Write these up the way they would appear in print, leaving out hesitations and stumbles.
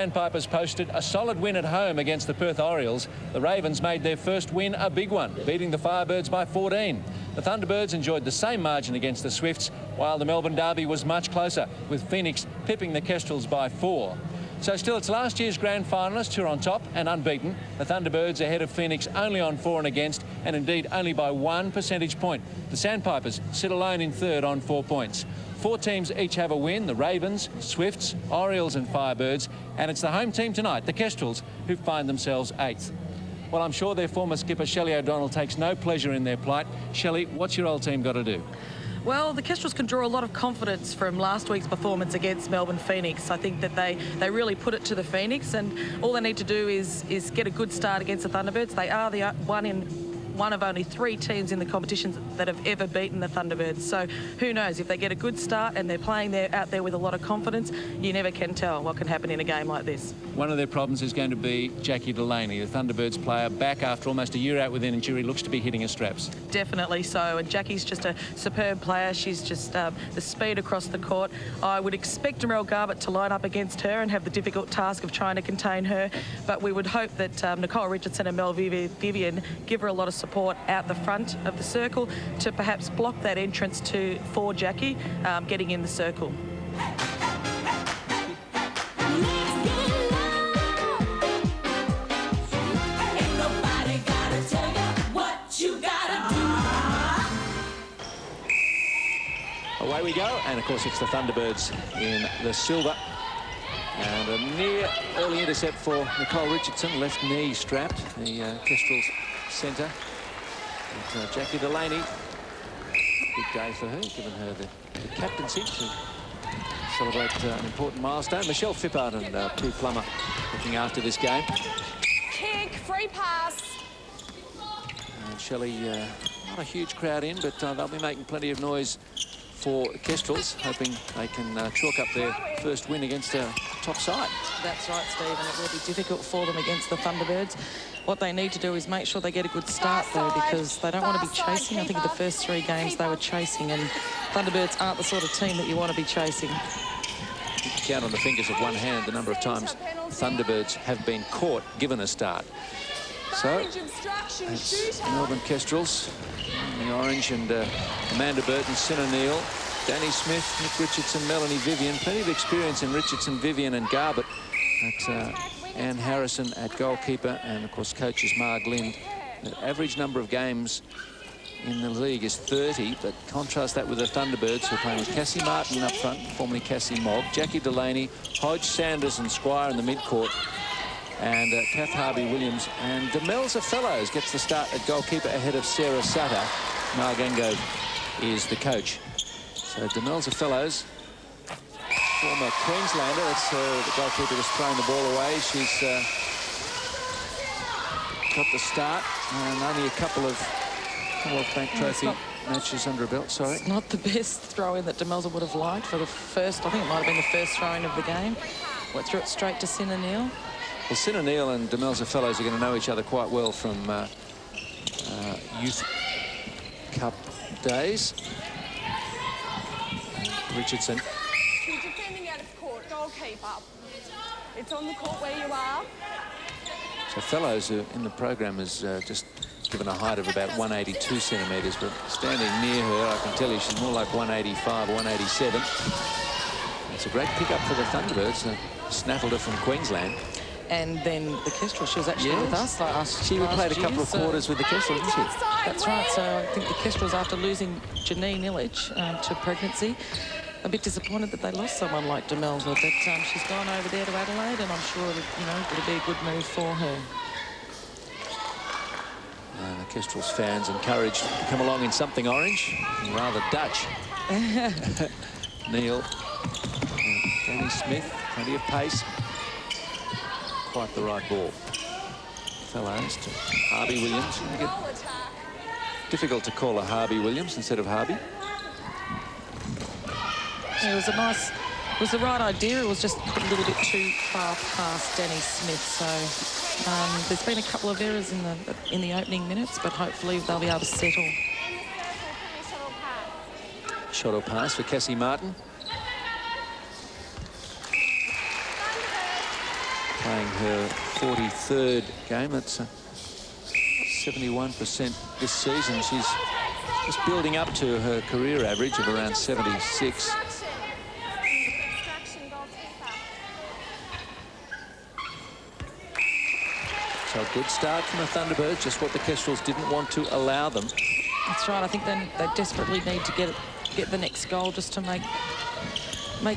Sandpipers posted a solid win at home against the Perth Orioles. The Ravens made their first win a big one, beating the Firebirds by 14. The Thunderbirds enjoyed the same margin against the Swifts, while the Melbourne derby was much closer, with Phoenix pipping the Kestrels by 4. So still, it's last year's grand finalists who are on top and unbeaten. The Thunderbirds ahead of Phoenix only on 4 and against, and indeed only by 1 percentage point. The Sandpipers sit alone in third on 4 points. 4 teams each have a win: the Ravens, Swifts, Orioles and Firebirds, and it's the home team tonight, the Kestrels, who find themselves 8th. Well, I'm sure their former skipper Shelley O'Donnell takes no pleasure in their plight. Shelley, what's your old team got to do? Well, the Kestrels can draw a lot of confidence from last week's performance against Melbourne Phoenix. I think that they really put it to the Phoenix, and all they need to do is get a good start against the Thunderbirds. They are the one of only 3 teams in the competition that have ever beaten the Thunderbirds. So who knows, if they get a good start and they're playing out there with a lot of confidence, you never can tell what can happen in a game like this. One of their problems is going to be Jackie Delaney, the Thunderbirds player, back after almost a year out with an injury, looks to be hitting her straps. Definitely so, and Jackie's just a superb player. She's just the speed across the court. I would expect Merrill Garbutt to line up against her and have the difficult task of trying to contain her, but we would hope that Nicole Richardson and Mel Vivian give her a lot of support out the front of the circle to perhaps block that entrance for Jackie getting in the circle. Away we go, and of course it's the Thunderbirds in the silver. And a near early intercept for Nicole Richardson, left knee strapped, the Kestrels centre. And, Jackie Delaney, big day for her, given her the captaincy to celebrate an important milestone. Michelle Fippard and Prue Plummer looking after this game. Kick, free pass. And Shelley, not a huge crowd in, but they'll be making plenty of noise for Kestrels, hoping they can chalk up their first win against a top side. That's right, Steve, and it will be difficult for them against the Thunderbirds. What they need to do is make sure they get a good start, though, because they don't want to be chasing. I think in the first 3 games they were chasing, and Thunderbirds aren't the sort of team that you want to be chasing. You can count on the fingers of one hand the number of times Thunderbirds have been caught, given a start. So, it's Melbourne Kestrels, the orange, and Amanda Burton, Sinner Neal, Danny Smith, Nick Richardson, Melanie Vivian. Plenty of experience in Richardson, Vivian and Garbutt. Anne Harrison at goalkeeper, and of course coaches Marg Lind. The average number of games in the league is 30, but contrast that with the Thunderbirds, who are playing with Cassie Martin up front, formerly Cassie Mogg, Jackie Delaney, Hodge, Sanders and Squire in the mid-court, and Kath Harvey-Williams. And Demelza Fellows gets the start at goalkeeper ahead of Sarah Sutter. Marg Ango is the coach. So Demelza Fellows, former Queenslander, that's the goalkeeper just throwing the ball away. She's got the start, and only a couple of Bank Trophy matches under her belt. Sorry, it's not the best throw-in that Demelza would have liked for the first. I think it might have been the first throw-in of the game. What, threw it straight to Sinner Neal? Well, Sinner Neal and Demelza Fellows are going to know each other quite well from Youth Cup days. Richardson. Goalkeeper. It's on the court where you are. So Fellows, who in the program is just given a height of about 182 centimetres, but standing near her, I can tell you she's more like 185 or 187. It's a great pickup for the Thunderbirds. Snaffled her from Queensland. And then the Kestrels, she was actually with us last She played a couple of quarters with the Kestrels, didn't she? That's right. So I think the Kestrels, after losing Janine Illich to pregnancy, a bit disappointed that they lost someone like Demelza, but she's gone over there to Adelaide, and I'm sure it'll be a good move for her. And the Kestrels fans encouraged to come along in something orange, and rather Dutch. Neal, Danny Smith, plenty of pace. Quite the right ball. Fellows to Harvey Williams. Difficult to call her Harvey Williams instead of Harvey. It was it was the right idea. It was just a little bit too far past Danny Smith. So there's been a couple of errors in the opening minutes, but hopefully they'll be able to settle. Shot or pass for Cassie Martin. playing her 43rd game. That's 71% this season. She's just building up to her career average of around 76. So a good start from the Thunderbirds, just what the Kestrels didn't want to allow them. That's right. I think then they desperately need to get the next goal just to make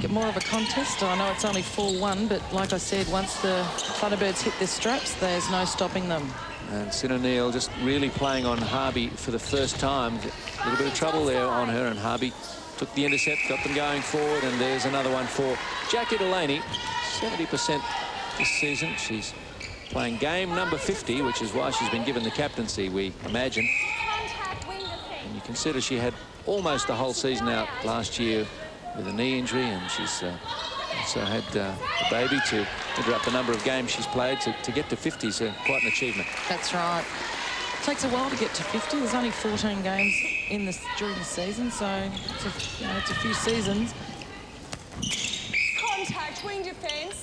it more of a contest. I know it's only 4-1, but like I said, once the Thunderbirds hit their straps, there's no stopping them. And Sin O'Neill just really playing on Harvey for the first time. A little bit of trouble there on her, and Harvey took the intercept, got them going forward, and there's another one for Jackie Delaney. 70% this season. She's playing game number 50, which is why she's been given the captaincy, we imagine. And you consider she had almost the whole season out last year with a knee injury, and she's also had a baby to interrupt the number of games she's played. To get to 50 is quite an achievement. That's right. It takes a while to get to 50. There's only 14 games during the season, so it's a few seasons. Contact, wing defence.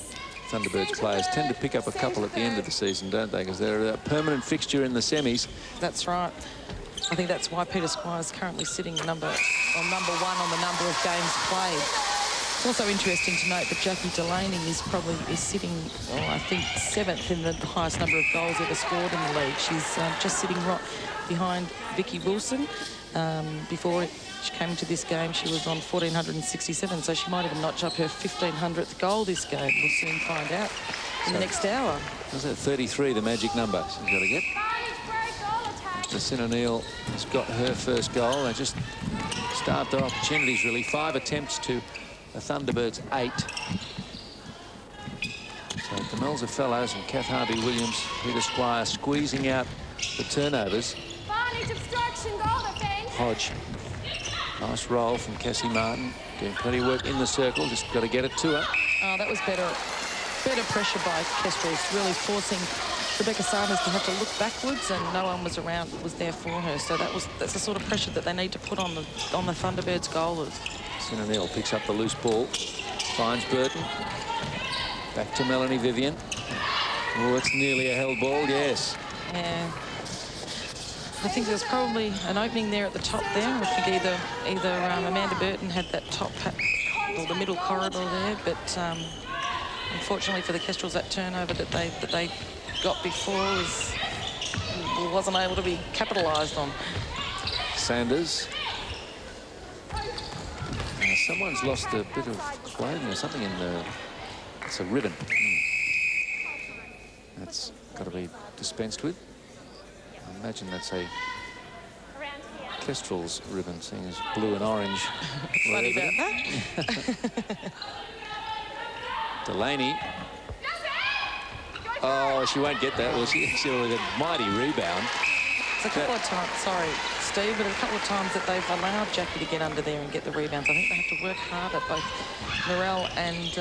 Thunderbirds players tend to pick up a couple at the end of the season, don't they? Because they're a permanent fixture in the semis. That's right. I think that's why Peter Squire's currently sitting number 1 on the number of games played. It's also interesting to note that Jackie Delaney is sitting, I think, 7th in the highest number of goals ever scored in the league. She's just sitting right behind Vicky Wilson. Before she came into this game, she was on 1,467, so she might even notch up her 1,500th goal this game. We'll soon find out in the next hour. Was that 33, the magic number she's got to get? Sin O'Neill has got her first goal. They just start their opportunities, really. 5 attempts to the Thunderbirds' 8. So Demelza Fellows and Kath Harvey-Williams, Peter Squire squeezing out the turnovers. Hodge, nice roll from Cassie Martin, doing plenty of work in the circle, just got to get it to her. Oh, that was better pressure by Kestrels, really forcing Rebecca Sanders to have to look backwards, and no one was there for her. So that's the sort of pressure that they need to put on the Thunderbirds goalers. Sin O'Neill picks up the loose ball, finds Burton. Back to Melanie Vivian. Oh, it's nearly a held ball, yes. Yeah. I think there's probably an opening there at the top there. I think either Amanda Burton had that top or the middle corridor there, but unfortunately for the Kestrels, that turnover that they got before wasn't able to be capitalised on. Sanders. Someone's lost a bit of clothing or something in the... It's a ribbon. That's got to be dispensed with. I imagine that's a Kestrels ribbon, seeing as blue and orange. Funny about that. Delaney. Oh, she won't get that. Well, she'll with a mighty rebound. It's a couple of times, sorry, Steve, but a couple of times that they've allowed Jackie to get under there and get the rebounds. I think they have to work harder, both Morel and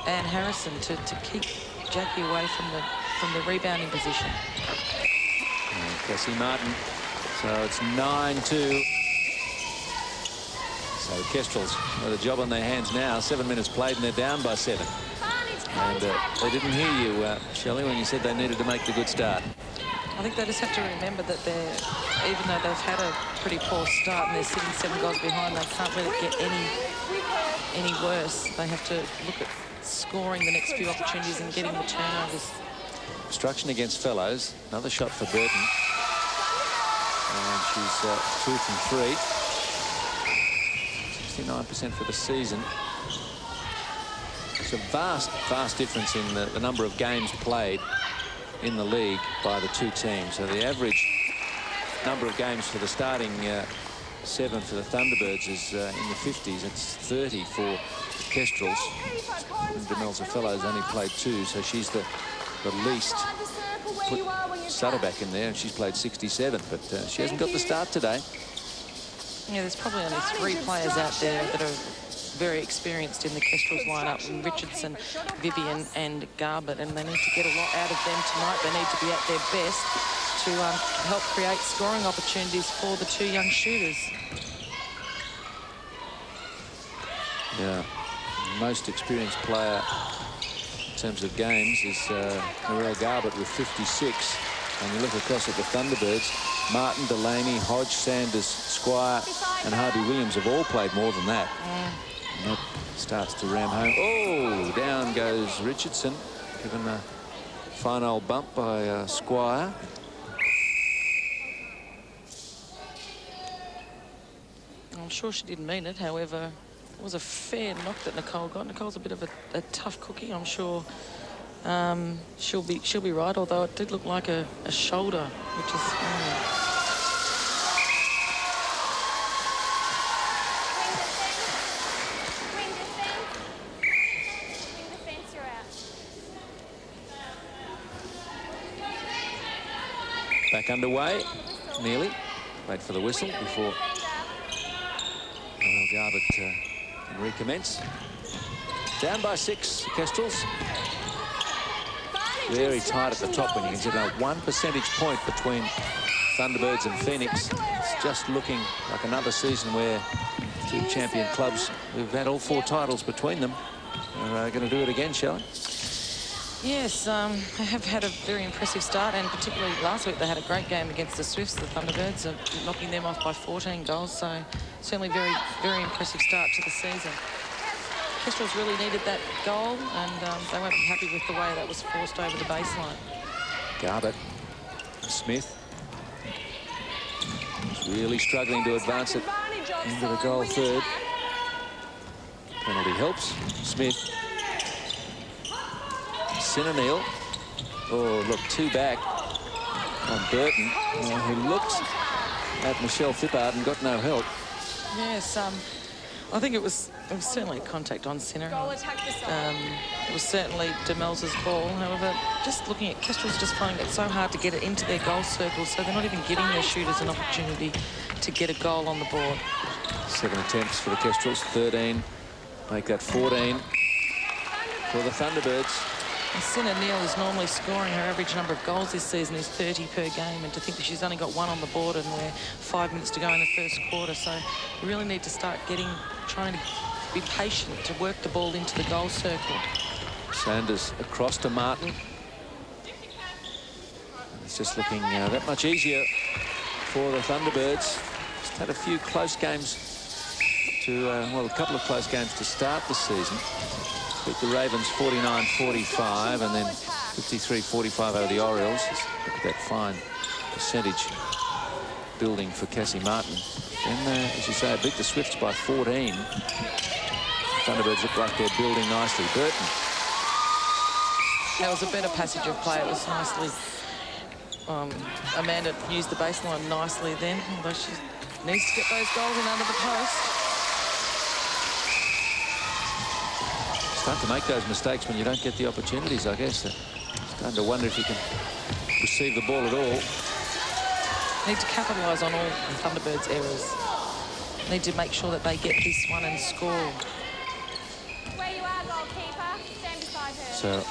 Anne Harrison, to keep Jackie away from the rebounding position. And Cassie Martin. So it's 9-2. So the Kestrels with a job on their hands now. 7 minutes played and they're down by 7. And they didn't hear you, Shelley, when you said they needed to make the good start. I think they just have to remember that even though they've had a pretty poor start and they're sitting 7 goals behind, they can't let it get any worse. They have to look at scoring the next few opportunities and getting the turnovers. Obstruction against Fellows. Another shot for Burton. And she's 2 from 3. 69% for the season. It's a vast difference in the number of games played in the league by the two teams. So the average number of games for the starting 7 for the Thunderbirds is in the 50s. It's 30 for the Kestrels. And Demelza Fellows only played 2, so she's the least. Put Sutter back in there, and she's played 67, but she hasn't got the start today. Yeah, there's probably only 3 players out there that are very experienced in the Kestrels lineup: Richardson, Vivian and Garbutt, and they need to get a lot out of them tonight. They need to be at their best to help create scoring opportunities for the 2 young shooters. Yeah, most experienced player terms of games is Narelle Garbutt with 56. And you look across at the Thunderbirds, Martin, Delaney, Hodge, Sanders, Squire and Harvey Williams have all played more than that. And that starts to ram home. Oh, down goes Richardson, given a fine old bump by Squire. I'm sure she didn't mean it, however, it was a fair knock that Nicole got. Nicole's a bit of a tough cookie. I'm sure she'll be right, although it did look like a shoulder, which is back underway, nearly. Wait for the whistle before Narelle Garbutt can recommence. Down by 6, Kestrels. Very tight at the top when you consider 1 percentage point between Thunderbirds and Phoenix. It's just looking like another season where 2 champion clubs who've had all 4 titles between them are going to do it again, shall we? Yes, they have had a very impressive start, and particularly last week they had a great game against the Swifts, the Thunderbirds, knocking them off by 14 goals. So certainly very, very impressive start to the season. Kestrels really needed that goal, and they won't be happy with the way that was forced over the baseline. Garbutt, Smith, is really struggling to advance it into the goal third. Penalty helps. Smith. Sinanil. Oh, look, 2 back on Burton, who looked at Michelle Fippard and got no help. Yes, I think it was certainly a contact on Sinner. It was certainly Demels's ball. However, just looking at Kestrels, just finding it so hard to get it into their goal circle, so they're not even giving their shooters an opportunity to get a goal on the board. 7 attempts for the Kestrels, 13. Make that 14 for the Thunderbirds. Sinner Neal is normally scoring. Her average number of goals this season is 30 per game, and to think that she's only got 1 on the board and we're 5 minutes to go in the first quarter, so we really need to start trying to be patient to work the ball into the goal circle. Sanders across to Martin. It's just looking that much easier for the Thunderbirds. Just had a few close games well, a couple of close games to start the season. Beat the Ravens 49-45 and then 53-45 over the Orioles. Just look at that fine percentage building for Cassie Martin. Then, as you say, beat the Swifts by 14. Thunderbirds look like they're building nicely. Burton. That was a better passage of play. It was nicely... Amanda used the baseline nicely then, although she needs to get those goals in under the post. Start to make those mistakes when you don't get the opportunities, I guess. Starting to wonder if you can receive the ball at all. Need to capitalise on all the Thunderbirds' errors. Need to make sure that they get this one and score. Where you are, goalkeeper. Stand beside her. So,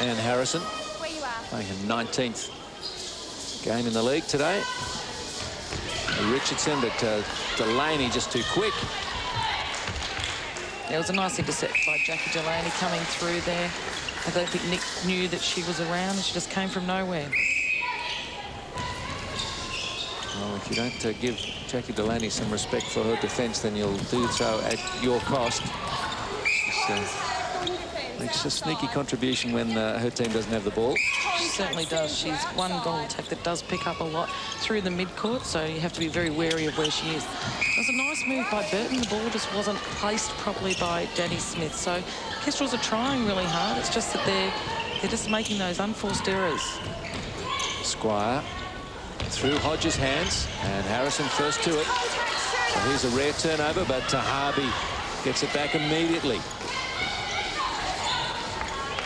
Anne Harrison Where you are. playing her 19th game in the league today. Richardson, but Delaney just too quick. There was a nice intercept by Jackie Delaney coming through there. I don't think Nick knew that she was around. She just came from nowhere. Well, if you don't give Jackie Delaney some respect for her defence, then you'll do so at your cost. Makes a sneaky contribution when her team doesn't have the ball. She certainly does. She's one goal attack that does pick up a lot through the mid-court, so you have to be very wary of where she is. It was a nice move by Burton. The ball just wasn't placed properly by Danny Smith. So Kestrels are trying really hard. It's just that they're just making those unforced errors. Squire through Hodges' hands, and Harrison first to it. So here's a rare turnover, but Harvey gets it back immediately.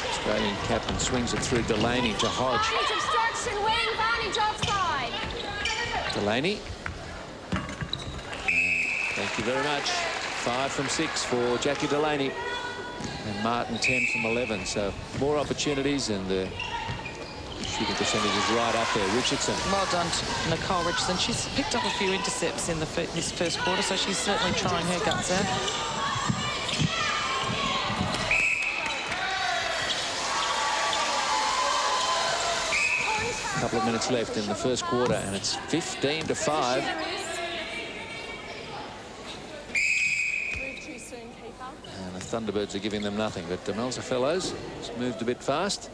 Australian captain swings it through Delaney to Hodge. Obstruction, wing, Barney, offside. Delaney. Thank you very much. 5 from 6 for Jackie Delaney. And Martin 10 from 11. So more opportunities, and the shooting percentage is right up there. Richardson. Well done to Nicole Richardson. She's picked up a few intercepts in this first quarter, so she's certainly trying her guts out. A couple of minutes left in the first quarter, and it's 15-5. And the Thunderbirds are giving them nothing, but the Melbourne Fellows has moved a bit fast.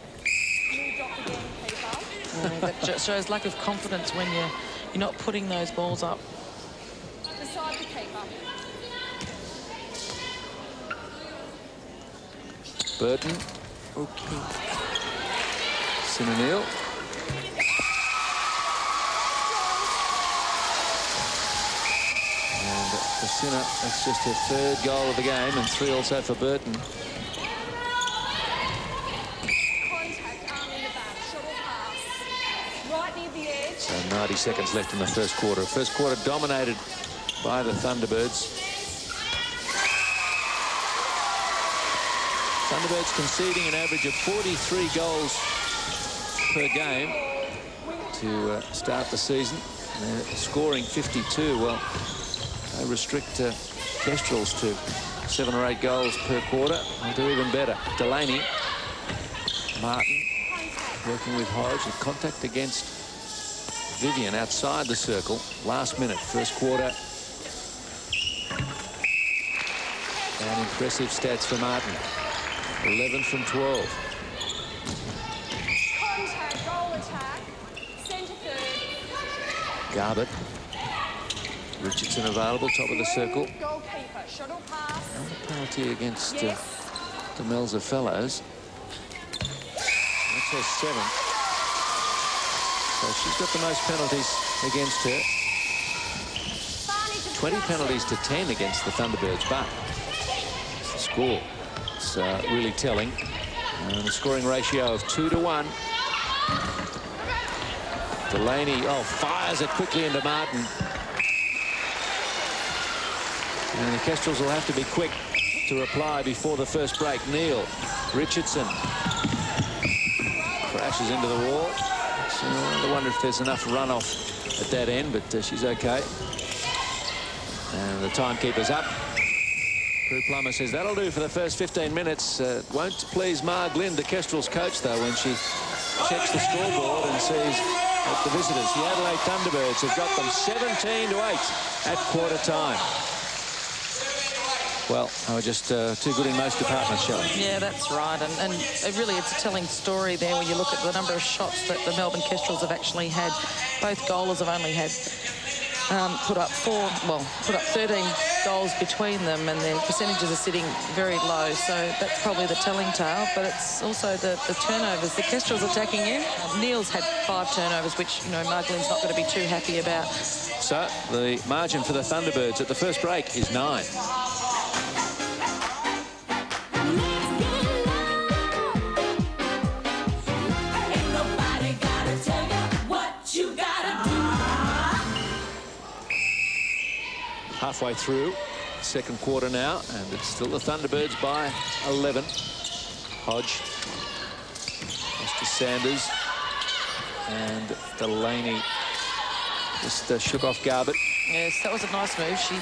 That just shows lack of confidence when you're not putting those balls up. Beside the keeper. Burton. Okay. Sinanil. And for Sinner, that's just her third goal of the game, and 3 also for Burton. Contact, arm in the back, shuttle pass. Right near the edge. So 90 seconds left in the first quarter. First quarter dominated by the Thunderbirds. Thunderbirds conceding an average of 43 goals per game to start the season. They're scoring 52. Well, they restrict Kestrels to 7 or 8 goals per quarter. They'll do even better. Delaney, Martin working with Hodge. And contact against Vivian outside the circle. Last minute, first quarter. And impressive stats for Martin. 11 from 12. Contact, goal attack. Centre third. Garbutt. Richardson available, top of the circle. Goalkeeper, shuttle pass. Another penalty against Yes. the Melbourne Fellows. That's her 7th. So she's got the most penalties against her. 20 penalties to 10 against the Thunderbirds, but the score is really telling. And a scoring ratio of 2-1. Delaney, fires it quickly into Martin. And the Kestrels will have to be quick to reply before the first break. Neal, Richardson crashes into the wall. So I wonder if there's enough runoff at that end, but she's okay. And the timekeeper's up. Prue Plummer says that'll do for the first 15 minutes. Won't please Ma Glynn, the Kestrels coach, though, when she checks the scoreboard and sees that the visitors, the Adelaide Thunderbirds, have got them 17-8 at quarter time. Well, they were just too good in most departments, Shelley. Yeah, that's right. And really, it's a telling story there when you look at the number of shots that the Melbourne Kestrels have actually had. Both goalers have only had put up 13 goals between them, and their percentages are sitting very low. So that's probably the telling tale, but it's also the turnovers. The Kestrels attacking in. Neil's had 5 turnovers, which, Marglin's not going to be too happy about. So the margin for the Thunderbirds at the first break is 9. Halfway through second quarter now, and it's still the Thunderbirds by 11. Hodge, Mr. Sanders, and Delaney just shook off Garbutt. Yes, that was a nice move. She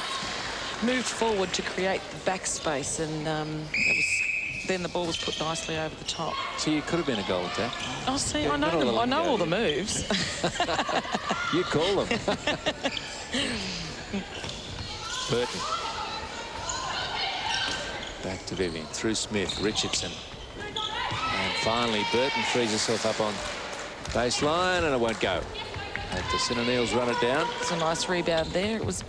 moved forward to create the backspace, and then the ball was put nicely over the top. So you could have been a goal attack. Oh, see, I know them. I know all the moves. You call them. Burton. Back to Vivian, through Smith, Richardson. And finally, Burton frees herself up on baseline, and it won't go. And the Sinanil's run it down. It's a nice rebound there. It was.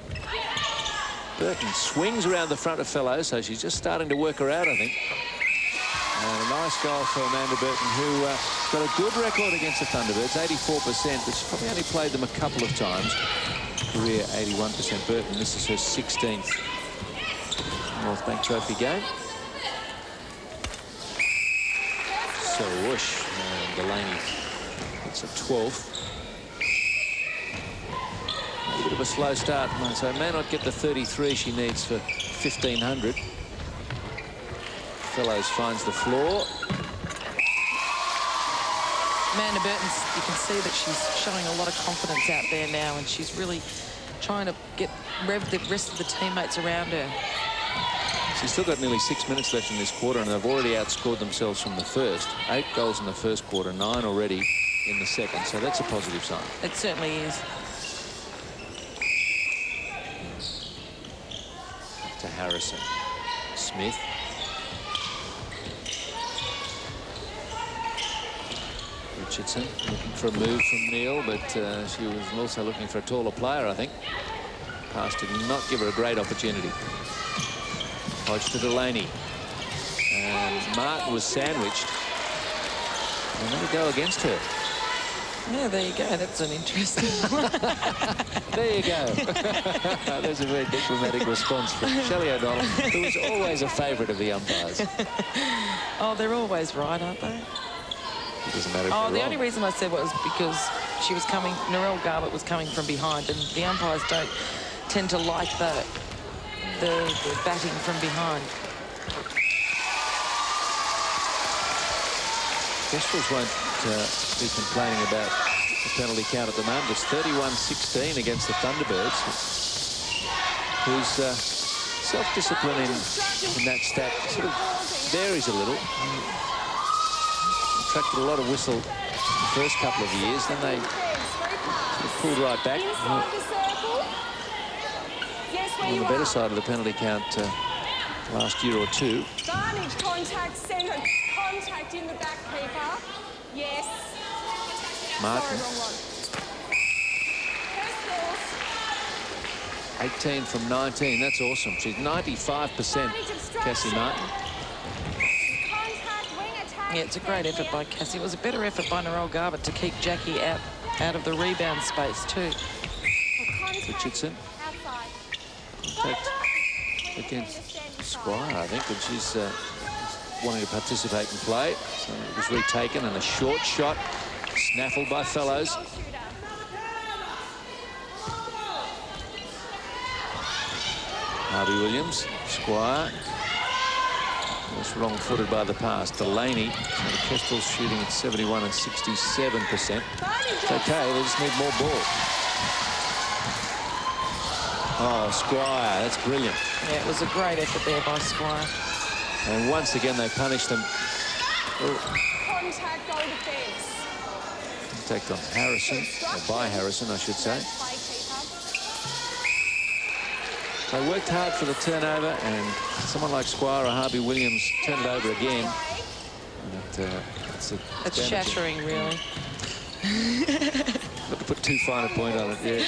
Burton swings around the front of Fellows, so she's just starting to work her out, I think. And a nice goal for Amanda Burton, who got a good record against the Thunderbirds, 84%, but she's probably only played them a couple of times. Career 81%. Burton, this is her 16th North Bank Trophy game. So whoosh, and Delaney gets a 12th. A bit of a slow start, so may not get the 33 she needs for 1500. Fellows finds the floor. Amanda Burton, you can see that she's showing a lot of confidence out there now, and she's really trying to rev the rest of the teammates around her. She's still got nearly 6 minutes left in this quarter, and they've already outscored themselves from the first. 8 goals in the first quarter, 9 already in the second, so that's a positive sign. It certainly is. To Harrison. Smith. Richardson looking for a move from Neil, but she was also looking for a taller player, I think. Pass did not give her a great opportunity. Hodge to Delaney. And Martin was sandwiched. And let it go against her. Yeah, there you go. That's an interesting one. There you go. There's a very diplomatic response from Shelley O'Donnell, who was always a favourite of the umpires. Oh, they're always right, aren't they? It doesn't matter if Oh, they're the wrong. only reason I said was because she was coming, Narelle Garbutt was coming from behind, and the umpires don't tend to like the batting from behind. Kestrels won't be complaining about the penalty count at the moment. It's 31-16 against the Thunderbirds, whose self-discipline in that stat sort of varies a little. Attracted a lot of whistle the first couple of years, then they sort of pulled right back. On the better side of the penalty count last year or two. Advantage contact, centre contact in the back keeper. Yes. Martin. Sorry, wrong one. 18 from 19, that's awesome. She's 95%, Cassie Martin. Yeah, it's a great effort by Cassie. It was a better effort by Narelle Garbutt to keep Jackie out of the rebound space too. Richardson. Contact against Squire, I think, but she's wanting to participate and play. So it was retaken, and a short shot snaffled by Fellows. Harvey Williams, Squire. Was wrong-footed by the pass. Delaney. So the Kestrels shooting at 71 and 67%. It's okay, they just need more ball. Oh, Squire, that's brilliant. Yeah, it was a great effort there by Squire. And once again, they punished them. Contact, go defence. Contact on Harrison, or by Harrison, I should say. They worked hard for the turnover, and someone like Squire or Harvey Williams turned it over again. And It's shattering, really. Got to put too fine a point on it, yeah.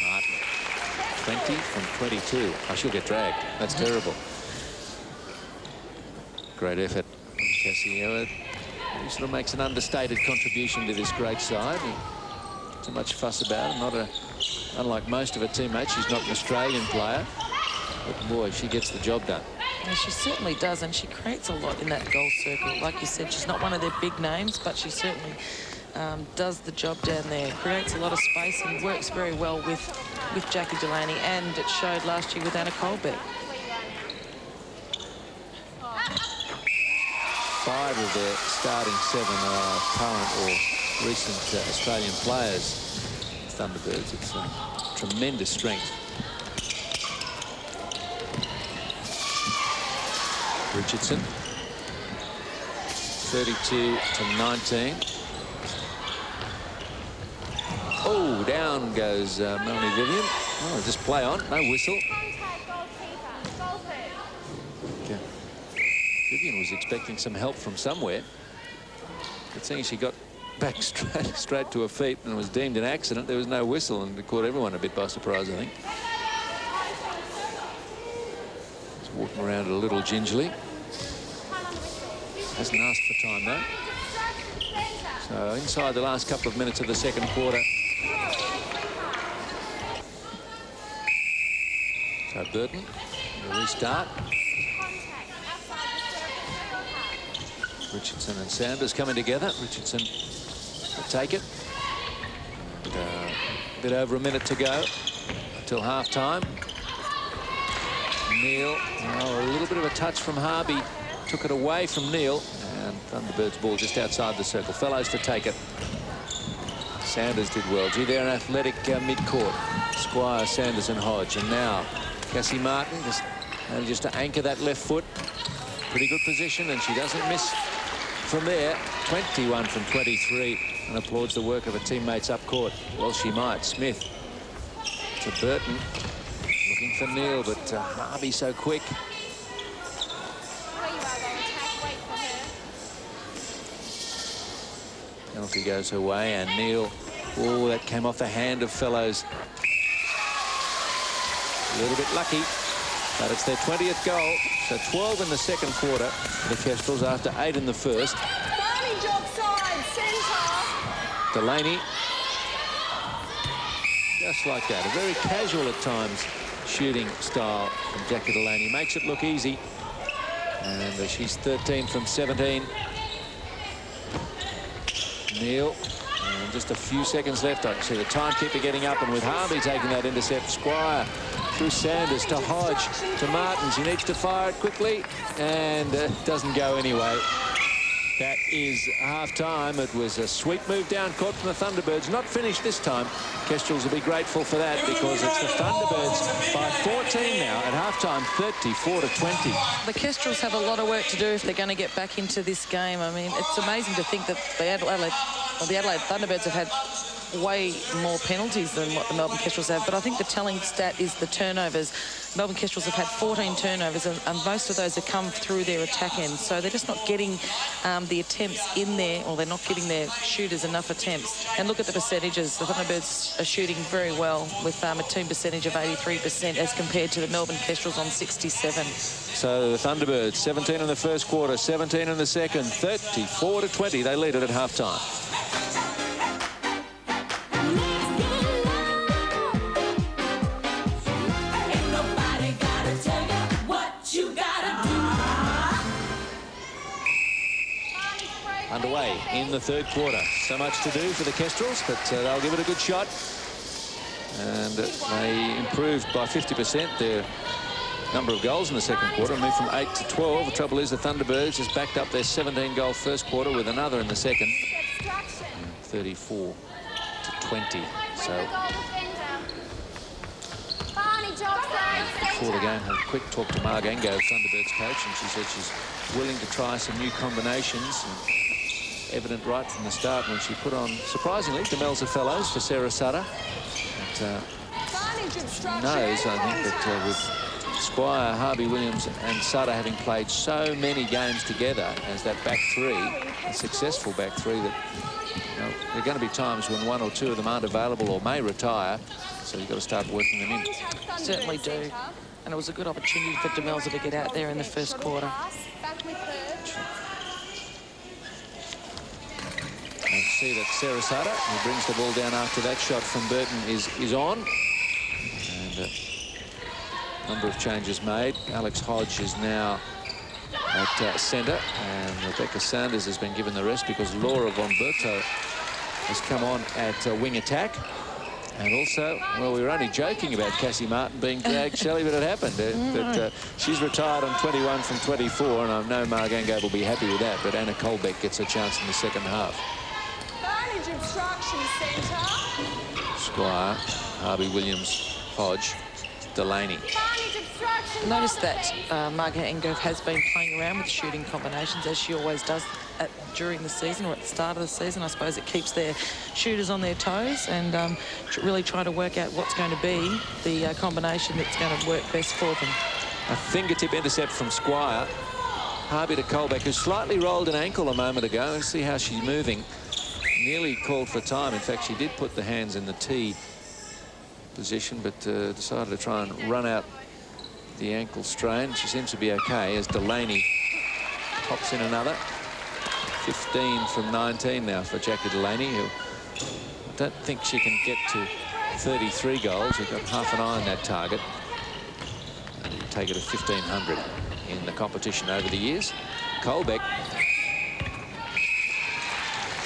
Martin, 20 from 22. I should get dragged. That's terrible. Great effort from Cassie Howard. He sort of makes an understated contribution to this great side. Too much fuss about it. Unlike most of her teammates, she's not an Australian player. But boy, she gets the job done. Yeah, she certainly does, and she creates a lot in that goal circle. Like you said, she's not one of their big names, but she certainly does the job down there. Creates a lot of space and works very well with Jackie Delaney, and it showed last year with Anna COMMBANK. 5 of their starting 7 are current or recent Australian players. Thunderbirds, it's a tremendous strength. Richardson, 32-19. Oh, down goes Melanie Vivian. Oh, just play on, no whistle. Okay. Vivian was expecting some help from somewhere, but seeing she got back straight to her feet and was deemed an accident, there was no whistle, and it caught everyone a bit by surprise, I think. Just walking around a little gingerly. Hasn't asked for time, though. So inside the last couple of minutes of the second quarter. So Burton, the restart. Richardson and Sanders coming together. Richardson will take it. And, a bit over a minute to go until half-time. Neil, a little bit of a touch from Harvey. Took it away from Neil, and Thunderbirds ball just outside the circle. Fellows to take it. Sanders did well. Gee, they're an athletic mid-court. Squire, Sanders and Hodge. And now Cassie Martin just Manages to anchor that left foot. Pretty good position, and she doesn't miss from there. 21 from 23, and applauds the work of her teammates up court. Well, she might. Smith to Burton, looking for Neal, but Harvey so quick. Where you are, though, attack, wait for her. Penalty goes her way, and Neal, oh, that came off the hand of Fellows. A little bit lucky, but it's their 20th goal. So 12 in the second quarter for the Kestrels after 8 in the first. Barney job side, centre. Delaney, just like that, a very casual at times shooting style from Jackie Delaney. Makes it look easy. And she's 13 from 17. Neal, and just a few seconds left. I can see the timekeeper getting up, and with Harvey taking that intercept, Squire through Sanders to Hodge to Martins. He needs to fire it quickly, and doesn't go anyway. That is half-time. It was a sweet move down court from the Thunderbirds. Not finished this time. Kestrels will be grateful for that, because it's the Thunderbirds by 14 now at half-time, 34-20. The Kestrels have a lot of work to do if they're going to get back into this game. I mean, it's amazing to think that the Adelaide Thunderbirds have had way more penalties than what the Melbourne Kestrels have, but I think the telling stat is the turnovers. Melbourne Kestrels have had 14 turnovers, and most of those have come through their attack end, so they're just not getting the attempts in there, or they're not giving their shooters enough attempts. And look at the percentages. The Thunderbirds are shooting very well with a team percentage of 83% as compared to the Melbourne Kestrels on 67. So the Thunderbirds, 17 in the first quarter, 17 in the second, 34-20. They lead it at halftime. Underway in the third quarter. So much to do for the Kestrels, but they'll give it a good shot. And they improved by 50% their number of goals in the second quarter, moved from 8 to 12. The trouble is the Thunderbirds just backed up their 17-goal first quarter with another in the second. 34-20. So before the game, had a quick talk to Margango, Thunderbirds coach, and she said she's willing to try some new combinations. And evident right from the start when she put on, surprisingly, Demelza Fellows for Sarah Sutter. But knows, I think, that with Squire, Harvey Williams and Sutter having played so many games together as that back three, a successful back three, that there are going to be times when one or two of them aren't available or may retire, so you've got to start working them in. Certainly do. And it was a good opportunity for Demelza to get out there in the first quarter. And see that Sarah Sutter, who brings the ball down after that shot from Burton, is on. And a number of changes made. Alex Hodge is now at centre, and Rebecca Sanders has been given the rest because Laura von Berto has come on at wing attack. And also, well, we were only joking about Cassie Martin being dragged, Shelley, but it happened. But she's retired on 21 from 24, and I know Margango will be happy with that. But Anna Colbeck gets a chance in the second half. Squire, Harvey Williams, Hodge, Delaney. Notice that Margango has been playing around with shooting combinations, as she always does during the season, or at the start of the season. I suppose it keeps their shooters on their toes and really try to work out what's going to be the combination that's going to work best for them. A fingertip intercept from Squire. Harvey to Colbeck, who slightly rolled an ankle a moment ago, and see how she's moving. Nearly called for time. In fact, she did put the hands in the T position, but decided to try and run out the ankle strain. She seems to be okay as Delaney pops in another. 15 from 19 now for Jackie Delaney, who I don't think she can get to 33 goals. We've got half an eye on that target. Take it to 1,500 in the competition over the years. Colbeck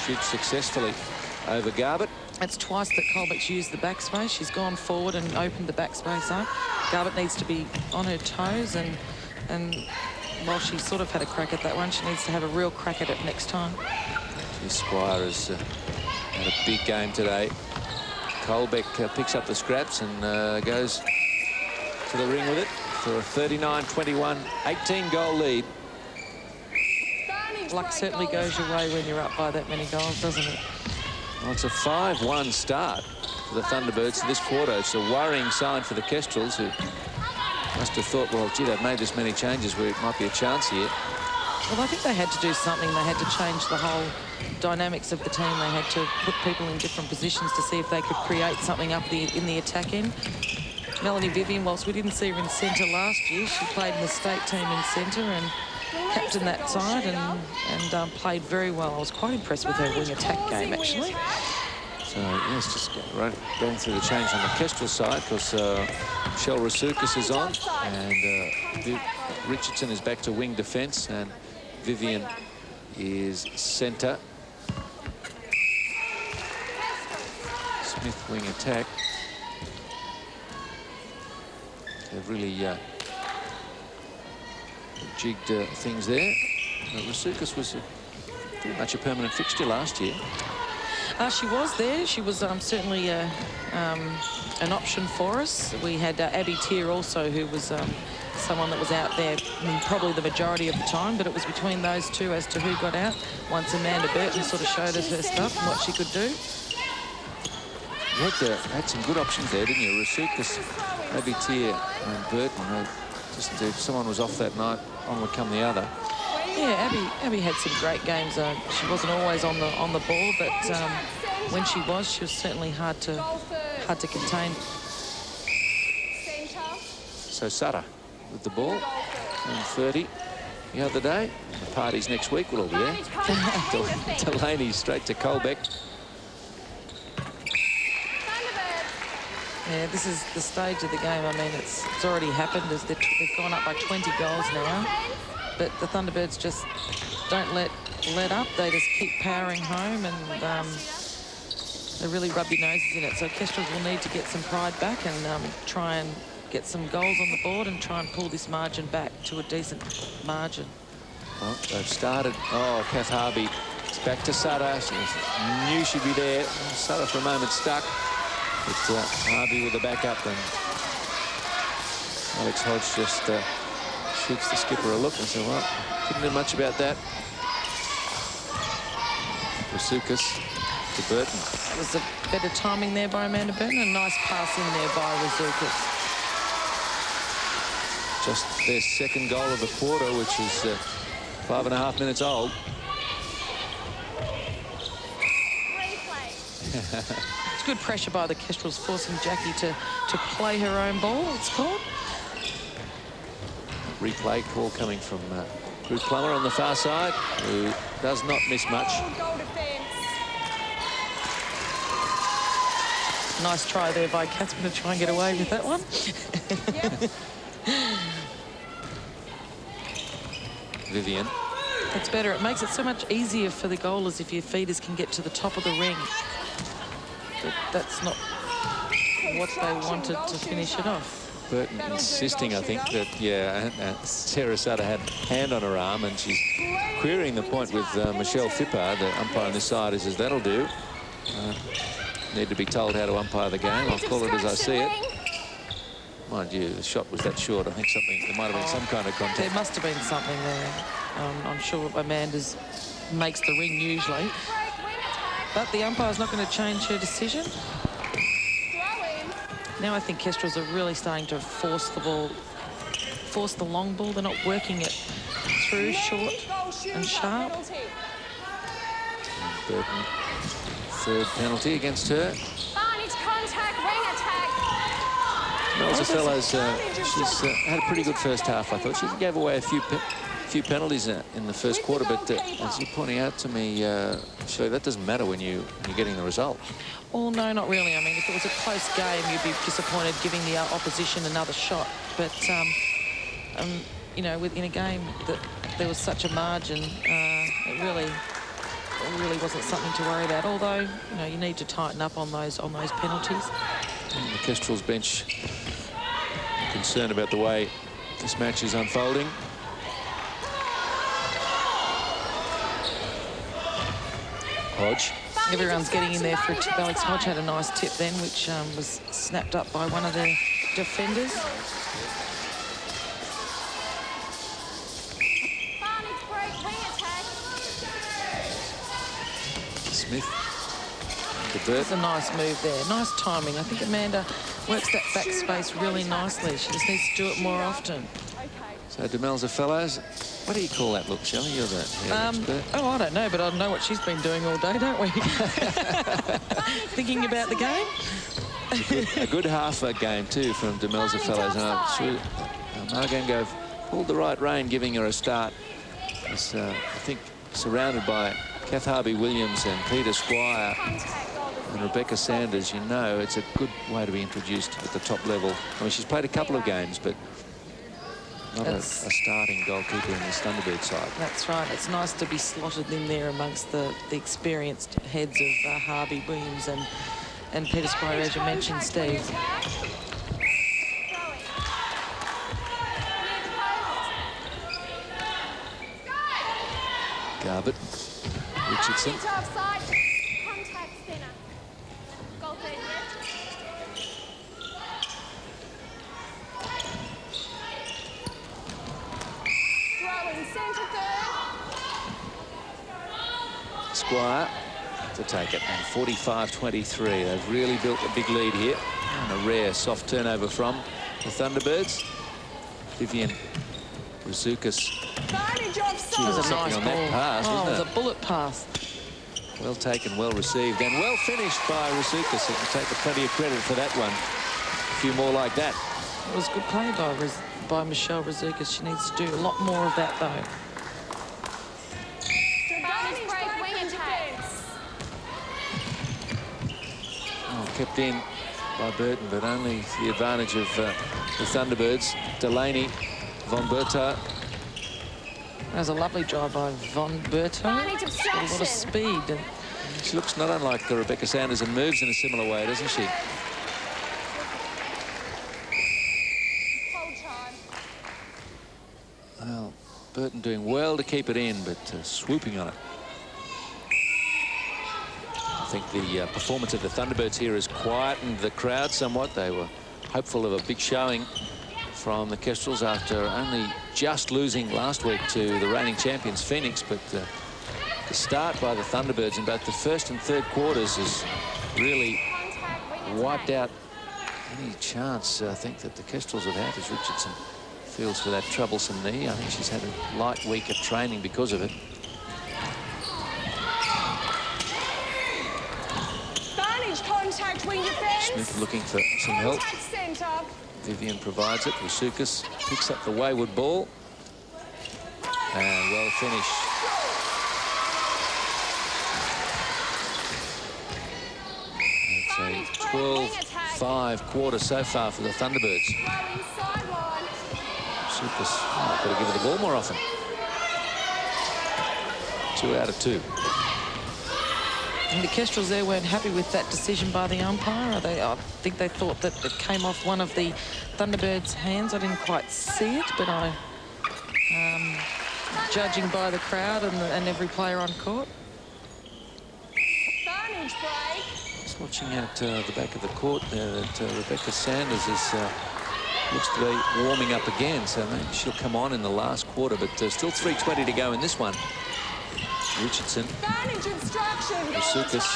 shoots successfully over Garbutt. It's twice that Colbeck's used the backspace. She's gone forward and opened the backspace up. Garbutt needs to be on her toes, and while she sort of had a crack at that one, she needs to have a real crack at it next time. Squire has had a big game today. Colbeck picks up the scraps and goes to the ring with it. for a 39-21, 18-goal lead. Luck certainly goes your way when you're up by that many goals, doesn't it? Well, it's a 5-1 start for the Thunderbirds this quarter. It's a worrying sign for the Kestrels, who must have thought, well, gee, they've made this many changes where it might be a chance here. Well, I think they had to do something. They had to change the whole dynamics of the team. They had to put people in different positions to see if they could create something up in the attack end. Melanie Vivian, whilst we didn't see her in centre last year, she played in the state team in centre and captained that side and played very well. I was quite impressed with her wing attack game, actually. So, yes, just going through the change on the Kestrel side, because Michelle Rasoukas is on, and Richardson is back to wing defence, and Vivian is centre. Smith wing attack. They've really jigged things there. Rasoukas was pretty much a permanent fixture last year. She was there. She was certainly an option for us. We had Abby Tier also, who was someone that was out there probably the majority of the time, but it was between those two as to who got out. Once Amanda Burton sort of showed us her stuff and what she could do. You had some good options there, didn't you? Rasoukas, Abby Tier and Burton. Just if someone was off that night, on would come the other. Yeah, Abby had some great games. She wasn't always on the ball, but when she was certainly hard to contain. So Sutter with the ball, and 30 the other day. The parties next week will all be there. Delaney straight to COMMBANK. Yeah, this is the stage of the game. I mean, it's already happened as they've gone up by 20 goals now. But the Thunderbirds just don't let up. They just keep powering home, and they really rub your noses in it. So Kestrels will need to get some pride back and try and get some goals on the board and try and pull this margin back to a decent margin. Well, they've started. Oh, Kath Harvey. It's back to Sutter. She knew she'd be there. Sutter for a moment stuck. But Harvey with the backup, and Alex Hodge just shoots the skipper a look and says, well, couldn't do much about that. Rasoukas to Burton. That was a better timing there by Amanda Burton. A nice pass in there by Rasoukas. Just their second goal of the quarter, which is 5.5 minutes old. It's good pressure by the Kestrels, forcing Jackie to play her own ball, it's called. Replay call coming from Drew Plummer on the far side, who does not miss much. Nice try there by Catherine to try and get away with that one. Vivian. It's better. It makes it so much easier for the goalers if your feeders can get to the top of the ring. But that's not what they wanted to finish it off. Burton insisting, I think, that, yeah, Sarah Sutter had a hand on her arm, and she's querying the point with Michelle Phippard, the umpire on this side, says that'll do. Need to be told how to umpire the game. I'll call it as I see it. Mind you, the shot was that short. I think there might have been some kind of contact. There must have been something there. I'm sure Amanda's makes the ring usually. But the umpire's not going to change her decision. Now I think Kestrels are really starting to force the ball, force the long ball. They're not working it through short and sharp. Burton, third penalty against her. Melissa Fellows, she's had a pretty good first half, I thought. She gave away a few penalties in the first quarter, but as you're pointing out to me, Shirley, that doesn't matter when you're getting the result. Well, no, not really. I mean, if it was a close game, you'd be disappointed giving the opposition another shot. But, you know, in a game that there was such a margin, it really wasn't something to worry about. Although, you know, you need to tighten up on those penalties. And the Kestrels bench concerned about the way this match is unfolding. Hodge. Everyone's getting in there for a tip. Alex Hodge had a nice tip then, which was snapped up by one of their defenders. Wing attack. Smith. That's a nice move there. Nice timing. I think Amanda works that back space really nicely. She just needs to do it more often. Okay. So Demelza Fellows, what do you call that look, Shelley? You're the expert. Oh, I don't know, but I know what she's been doing all day, don't we? Thinking about the game. A good half a game too from Demelza Fellows. And I'm sure Margango pulled the right rein, giving her a start. Was, I think, surrounded by Kath Harvey-Williams and Peter Squire and Rebecca Sanders. You know, it's a good way to be introduced at the top level. I mean, she's played a couple of games, but not a starting goalkeeper in this Thunderbird side. That's right. It's nice to be slotted in there amongst the experienced heads of Harvey-Williams and Peter Squire, as you mentioned, Steve. Garbutt, Richardson. Offside. Contact spinner. Goal third, yes. Throwing centre third. Squire to take it, and 45-23. They've really built a big lead here. And a rare soft turnover from the Thunderbirds. Vivian Razoukas. Advantage offside. It was a nice on ball. that pass, it wasn't was it? a bullet pass. Well taken, well received, and well finished by Razoukas. He can take plenty of credit for that one. A few more like that. It was good play by Michelle Razoukas. She needs to do a lot more of that, though. Advantage break, wing attack. Oh, kept in by Burton, but only to the advantage of the Thunderbirds. Delaney, Von Berto. That was a lovely drive by Von Berto. A lot of speed. And She looks not unlike Rebecca Sanders and moves in a similar way, doesn't she? Hold time. Well, Burton doing well to keep it in, but swooping on it. I think the performance of the Thunderbirds here has quietened the crowd somewhat. They were hopeful of a big showing from the Kestrels after only just losing last week to the reigning champions Phoenix, but the start by the Thunderbirds in both the first and third quarters has really wiped out any chance I think that the Kestrels have had as Richardson feels for that troublesome knee. I think she's had a light week at training because of it. Advantage contact wing defence. Smith looking for some help. Contact centre. Vivian provides it. Razoukas picks up the wayward ball. And well finished. It's a 12-5 quarter so far for the Thunderbirds. Throwing sideline. Razoukas, got to give her the ball more often. 2 out of 2. And the Kestrels there weren't happy with that decision by the umpire. I think they thought that it came off one of the Thunderbirds' hands. I didn't quite see it, but judging by the crowd and every player on court. Advantage break. Just watching out the back of the court there that Rebecca Sanders looks to be warming up again, so maybe she'll come on in the last quarter, but still 3:20 to go in this one. Richardson, Advantage obstruction. Razoukas,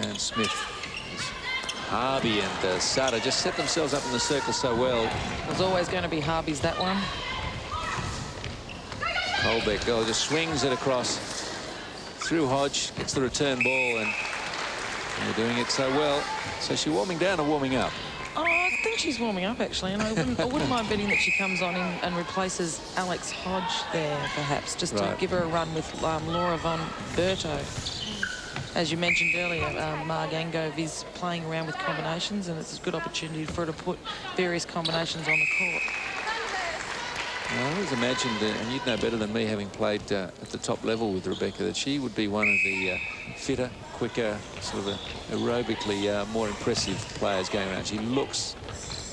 and Smith. Harvey and Sada just set themselves up in the circle so well. It was always going to be Harvey's, that one. Colbeck just swings it across through Hodge, gets the return ball, and they're doing it so well. So is she warming down or warming up? Oh, I think she's warming up, actually, and I wouldn't mind betting that she comes on in and replaces Alex Hodge there, perhaps, just to give her a run with Laura Von Berto. As you mentioned earlier, Margango is playing around with combinations, and it's a good opportunity for her to put various combinations on the court. I always imagined, and you'd know better than me, having played at the top level with Rebecca, that she would be one of the fitter, quicker, sort of aerobically more impressive players going around. She looks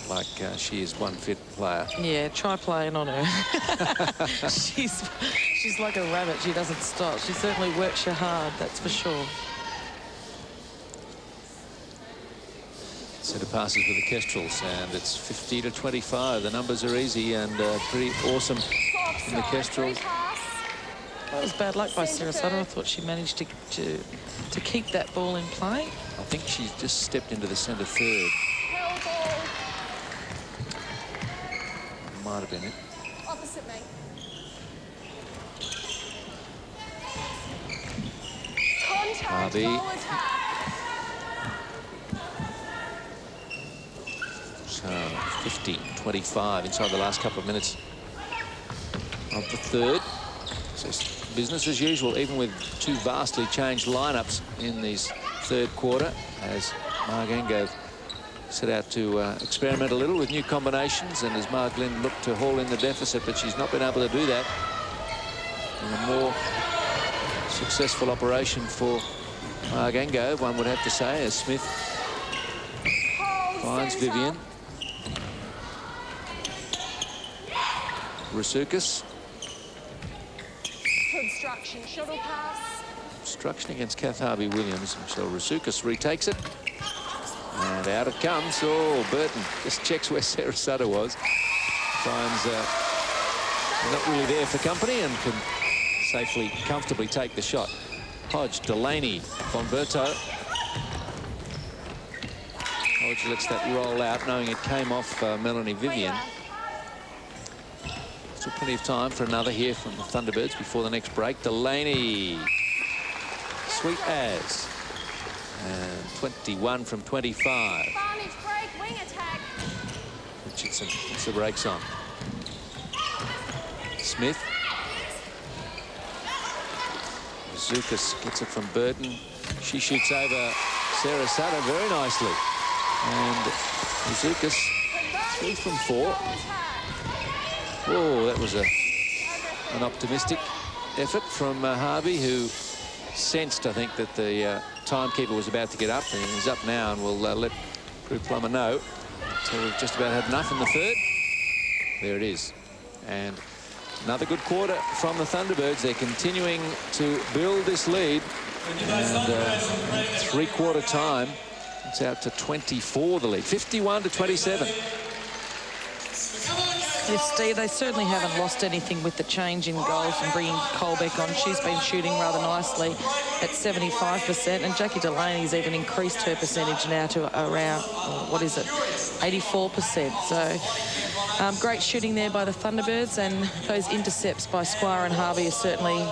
like she is one fit player. Yeah, try playing on her. she's like a rabbit. She doesn't stop. She certainly works you hard, that's for sure. Set of passes with the Kestrels, and it's 50-25. The numbers are easy and pretty awesome from the Kestrels. That was bad luck by Sarah Sutter. I thought she managed to keep that ball in play. I think she's just stepped into the centre third. Might have been it. Opposite me. Contact, Harvey. goal attack. So 50-25 inside the last couple of minutes of the third. So it's business as usual, even with two vastly changed lineups in this third quarter, as Margengo set out to experiment a little with new combinations, and as Marglin looked to haul in the deficit, but she's not been able to do that. And a more successful operation for Margengo, one would have to say, as Smith finds Vivian. Rasukas. Obstruction, shuttle pass. Obstruction against Kath Harvey-Williams. Michelle Rasukas retakes it. And out it comes. Oh, Burton just checks where Sarah Sutter was. Finds not really there for company and can safely, comfortably take the shot. Hodge, Delaney, Von Berto. Hodge lets that roll out, knowing it came off Melanie Vivian. Still plenty of time for another here from the Thunderbirds before the next break. Delaney, sweet as. And 21 from 25. Advantage break, wing attack. Richardson puts the brakes on. Smith. Zukas gets it from Burton. She shoots over Sarah Sutter very nicely. And Zukas 3 from 4. Oh, that was an optimistic effort from Harvey, who sensed, I think, that the timekeeper was about to get up, and he's up now, and we'll let Prue Plummer know. So we've just about had enough in the third. There it is. And another good quarter from the Thunderbirds. They're continuing to build this lead. And three-quarter time, it's out to 24, the lead. 51-27. Yes, Steve, they certainly haven't lost anything with the change in goals and bringing Colbeck on. She's been shooting rather nicely at 75%, and Jackie Delaney's even increased her percentage now to around, what is it, 84%. So great shooting there by the Thunderbirds, and those intercepts by Squire and Harvey are certainly,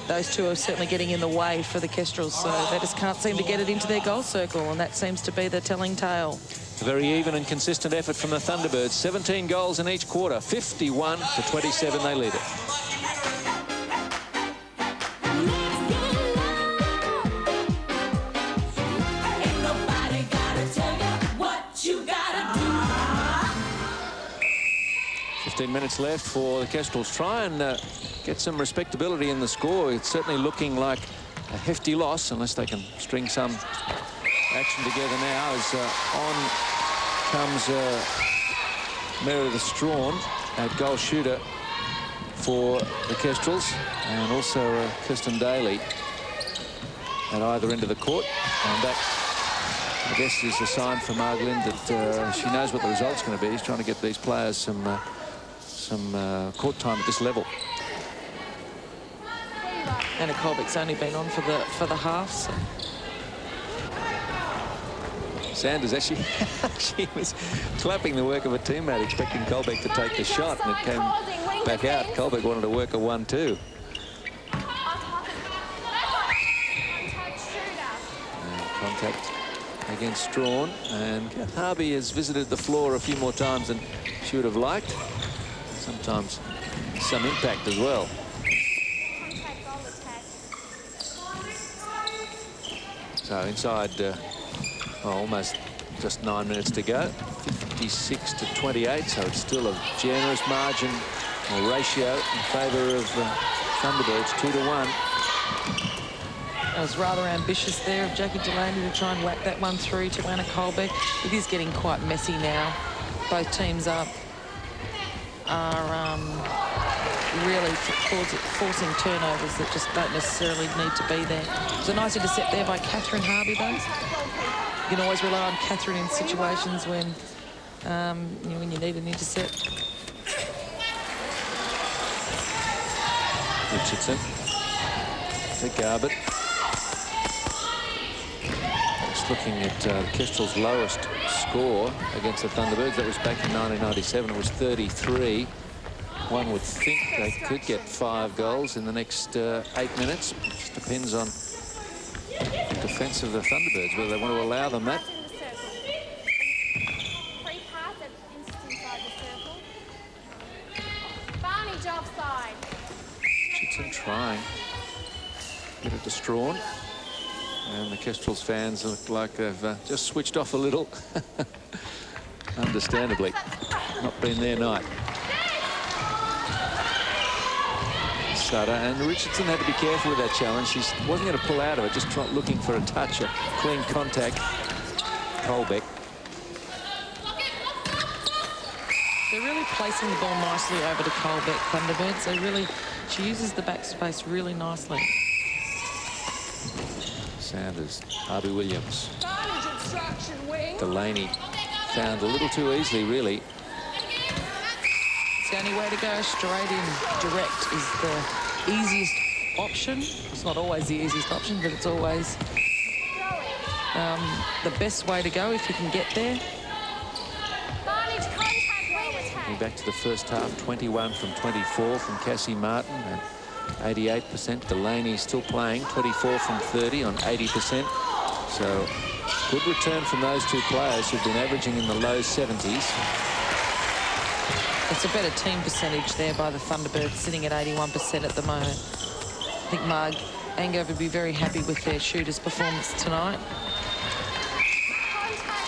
those two are certainly getting in the way for the Kestrels, so they just can't seem to get it into their goal circle, and that seems to be the telling tale. A very even and consistent effort from the Thunderbirds. 17 goals in each quarter. 51-27, they lead it. Ain't nobody gotta tell you what you gotta do. 15 minutes left for the Kestrels. Try and get some respectability in the score. It's certainly looking like a hefty loss, unless they can string some action together now, as on comes Meredith Strawn at goal shooter for the Kestrels, and also Kirsten Daly at either end of the court. And that, I guess, is a sign for Marglin that she knows what the result's going to be. She's trying to get these players some court time at this level. Anna Colbeck's only been on for the half, so. Sanders actually, she was clapping the work of a teammate, expecting Colbeck to take the shot, and it came back out. Colbeck wanted to work a 1-2. Contact against Strawn, and Kath Harvey has visited the floor a few more times than she would have liked. Sometimes some impact as well. So inside, almost just 9 minutes to go. 56-28, so it's still a generous margin or ratio in favour of Thunderbirds, 2-1. It was rather ambitious there of Jackie Delaney to try and whack that one through to Anna Colbeck. It is getting quite messy now. Both teams are really forcing turnovers that just don't necessarily need to be there. It was a nice intercept there by Catherine Harvey, though. You can always rely on Catherine in situations when when you need an intercept. Richardson to Garbutt. Just looking at Kestrel's lowest score against the Thunderbirds. That was back in 1997. It was 33. One would think they could get 5 goals in the next 8 minutes. It just depends on the defence of the Thunderbirds, whether they want to allow them that. Free pass that insists inside the circle. Barnage offside. Richardson trying. Get it to Strawn. And the Kestrels fans look like they've just switched off a little. Understandably. Not been their night. Sutter, and Richardson had to be careful with that challenge. She wasn't going to pull out of it, just looking for a touch, a clean contact. COMMBANK. They're really placing the ball nicely over to COMMBANK Thunderbirds. She uses the back space really nicely. Sanders, Harvey Williams. Barnage obstruction wing. Delaney found a little too easily, really. It's the only way to go. Straight in, direct is the easiest option. It's not always the easiest option, but it's always the best way to go if you can get there. Barnage contact wing attack. Back to the first half, 21 from 24 from Cassie Martin at 88%. Delaney still playing, 24 from 30 on 80%. So good return from those two players who've been averaging in the low 70s. It's a better team percentage there by the Thunderbirds, sitting at 81% at the moment. I think Marg Ango would be very happy with their shooters' performance tonight.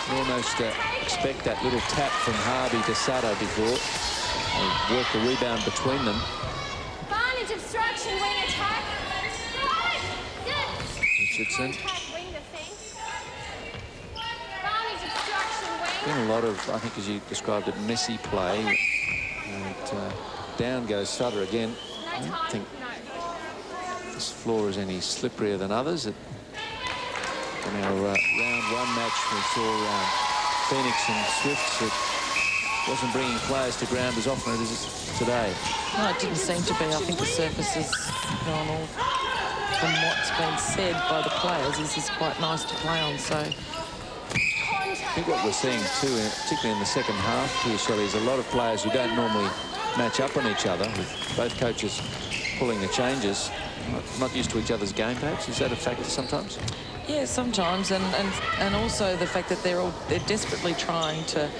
You almost expect that little tap from Harvey to Sutter before they work the rebound between them. Barnage obstruction wing attack. Richardson. Contact wing defense. Barnage obstruction wing. Been a lot of, I think, as you described it, messy play. And down goes Sutter again. I don't think this floor is any slipperier than others. In our round 1 match, we saw Phoenix and Swifts. It wasn't bringing players to ground as often as it is today. No, it didn't seem to be. I think the surface has gone all, from what's been said by the players, is quite nice to play on. So I think what we're seeing too, particularly in the second half here, Shelley, is a lot of players who don't normally match up on each other, with both coaches pulling the changes, not used to each other's game, perhaps. Is that a factor sometimes? yeah, sometimes, and also the fact that they're desperately trying to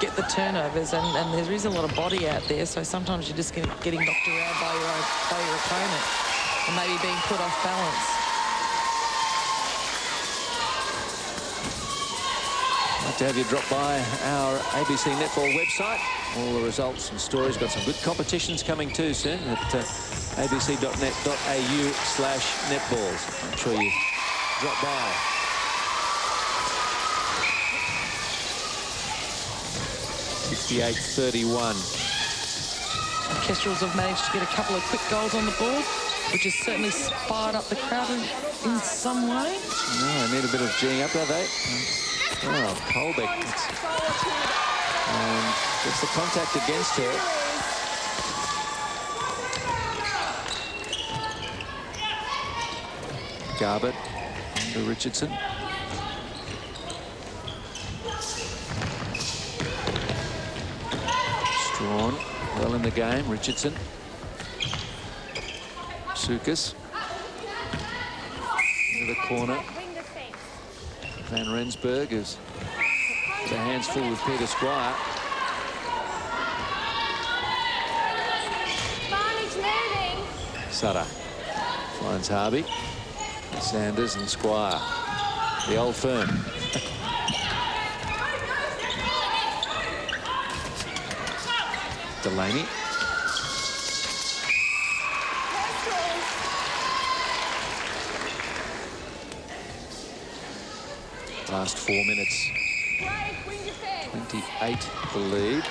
get the turnovers, and there is a lot of body out there, so sometimes you're just getting knocked around by your opponent and maybe being put off balance. I'd like to have you drop by our ABC Netball website. All the results and stories. Got some good competitions coming too soon at abc.net.au/netballs. Make sure you drop by. .38-31. Kestrels have managed to get a couple of quick goals on the board, which has certainly fired up the crowd in some way. No, they need a bit of G'ing up, don't they? Oh, COMMBANK. Gets the contact against her. Garbutt to Richardson. Strawn well in the game. Richardson. Sukas. Into the corner. Van Rensburg has their hands full with Peter Squire. Barnage moving. Sutter finds Harvey. Sanders and Squire. The old firm. Delaney. Last 4 minutes. 28 the lead.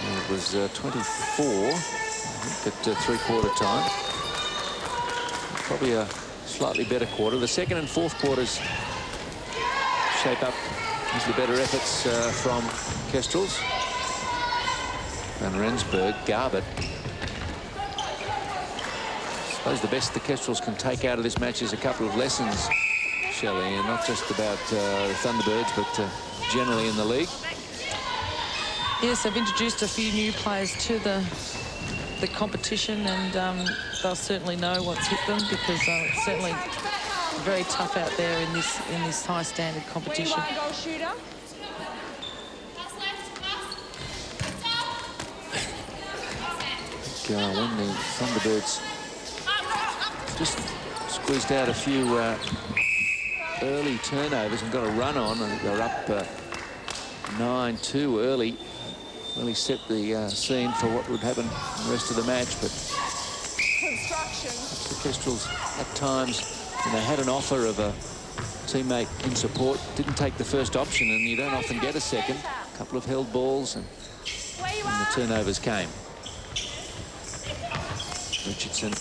And it was 24, I think, at three-quarter time. Probably a slightly better quarter. The second and fourth quarters shape up as the better efforts from Kestrels. Van Rensburg, Garbutt. suppose the best the Kestrels can take out of this match is a couple of lessons, Shelley, and not just about the Thunderbirds, but generally in the league. Yes, they've introduced a few new players to the competition, and they'll certainly know what's hit them, because it's certainly very tough out there in this high standard competition. When the Thunderbirds just squeezed out a few early turnovers and got a run on, I think they're up 9-2 early. Really set the scene for what would happen in the rest of the match. But the Kestrels, at times, when they had an offer of a teammate in support, didn't take the first option, and you don't often get a second. A couple of held balls, and the turnovers came. Richardson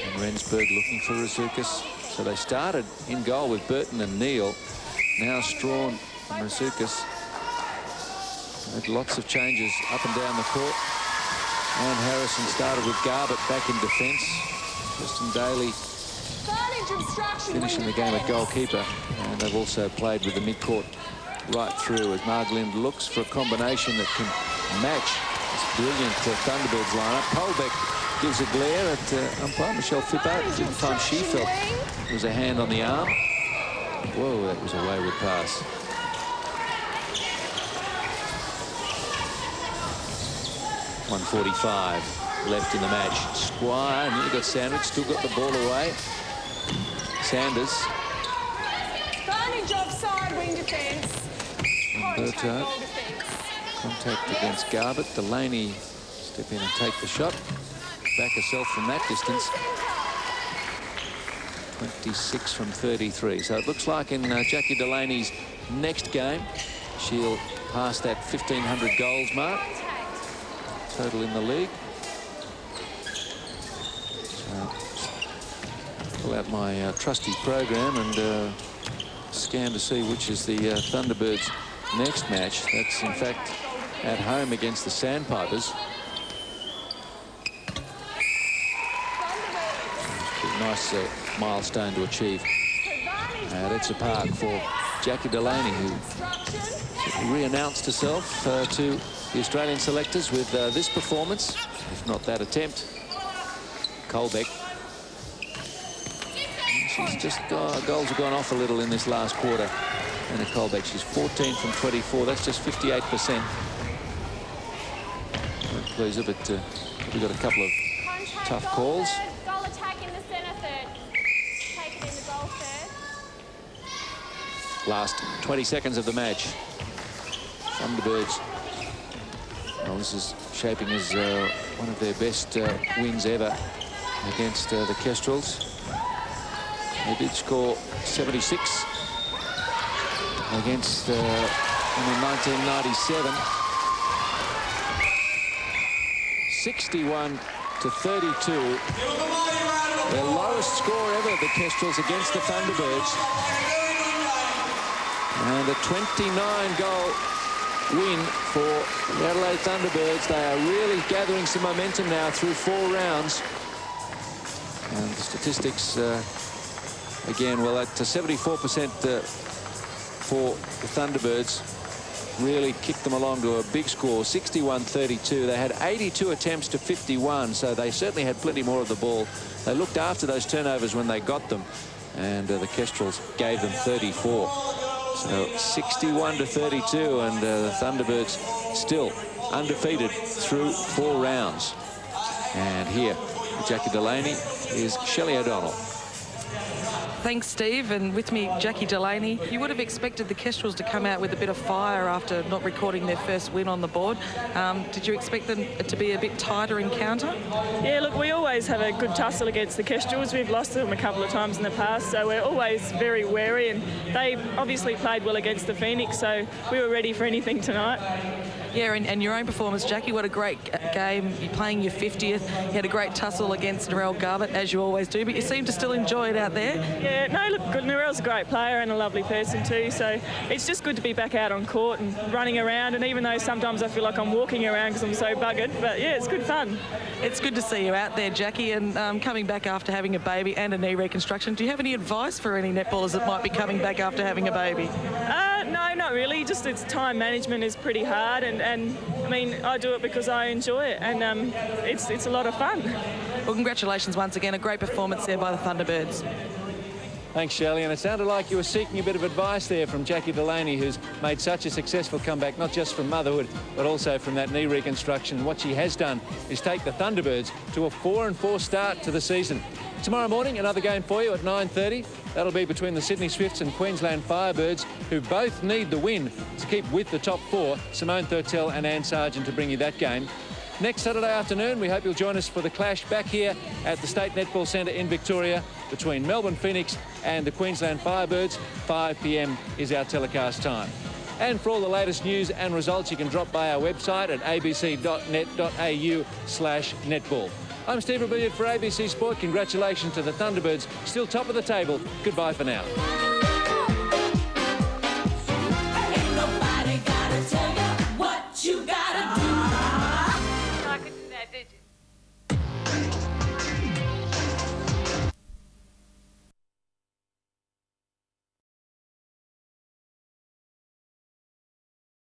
and Rensburg looking for Razoukas. So they started in goal with Burton and Neal. Now Strawn and Razoukas. Had lots of changes up and down the court. And Harrison started with Garbutt back in defence. Justin Daly finishing the game at goalkeeper. And they've also played with the mid-court right through, as Margolind looks for a combination that can match this brilliant Thunderbirds lineup. Colbeck gives a glare at umpire Michelle Phippa. Didn't time she felt it was a hand on the arm. Whoa, that was a wayward pass. .145 left in the match. Squire nearly got sandwiched, still got the ball away. Sanders. Advantage offside, wing defence. Berto. Contact against Garbutt. Delaney step in and take the shot. Back herself from that distance. 26 from 33. So it looks like in Jackie Delaney's next game, she'll pass that 1,500 goals mark. Total in the league. So, pull out my trusty program and scan to see which is the Thunderbirds' next match. That's in fact at home against the Sandpipers. Nice milestone to achieve at Etzer Park for Jackie Delaney, who re-announced herself to the Australian selectors with this performance, if not that attempt. Colbeck. She's just goals have gone off a little in this last quarter. Anna Colbeck, she's 14 from 24. That's just 58%. Pleaser, but we've got a couple of tough calls. Goal attack in the centre third. Take it in the goal third. Last 20 seconds of the match. Thunderbirds. Well, this is shaping as one of their best wins ever against the Kestrels. They did score 76 against in 1997. 61 to 32. Their lowest score ever, the Kestrels, against the Thunderbirds. And a 29-goal win for the Adelaide Thunderbirds. They are really gathering some momentum now through 4 rounds. And the statistics, again, well, at 74% for the Thunderbirds, really kicked them along to a big score, 61-32. They had 82 attempts to 51, so they certainly had plenty more of the ball. They looked after those turnovers when they got them, and the Kestrels gave them 34. So 61 to 32, and the Thunderbirds still undefeated through 4 rounds. And here, Jackie Delaney is Shelley O'Donnell. Thanks, Steve, and with me, Jackie Delaney. You would have expected the Kestrels to come out with a bit of fire after not recording their first win on the board. Did you expect them to be a bit tighter encounter? Yeah, look, we always have a good tussle against the Kestrels. We've lost them a couple of times in the past, so we're always very wary, and they obviously played well against the Phoenix, so we were ready for anything tonight. Yeah, and your own performance, Jackie, what a great game. You're playing your 50th. You had a great tussle against Narelle Garbutt, as you always do, but you seem to still enjoy it out there. Yeah, no, look, Narelle's a great player and a lovely person too, so it's just good to be back out on court and running around, and even though sometimes I feel like I'm walking around because I'm so buggered, but yeah, it's good fun. It's good to see you out there, Jackie, and coming back after having a baby and a knee reconstruction. Do you have any advice for any netballers that might be coming back after having a baby? No, not really. Just it's time management is pretty hard, and I mean, I do it because I enjoy it, and it's a lot of fun. Well, congratulations once again. A great performance there by the Thunderbirds. Thanks, Shelley. And it sounded like you were seeking a bit of advice there from Jackie Delaney, who's made such a successful comeback, not just from motherhood, but also from that knee reconstruction. What she has done is take the Thunderbirds to a 4-4 start to the season. Tomorrow morning, another game for you at 9:30. That'll be between the Sydney Swifts and Queensland Firebirds, who both need the win to keep with the top four. Simone Thurtell and Anne Sargent to bring you that game. Next Saturday afternoon, we hope you'll join us for the clash back here at the State Netball Centre in Victoria between Melbourne Phoenix and the Queensland Firebirds. 5 p.m. is our telecast time. And for all the latest news and results, you can drop by our website at abc.net.au/netball. I'm Steve Rebellion for ABC Sport. Congratulations to the Thunderbirds, still top of the table. Goodbye for now. Ain't nobody gotta tell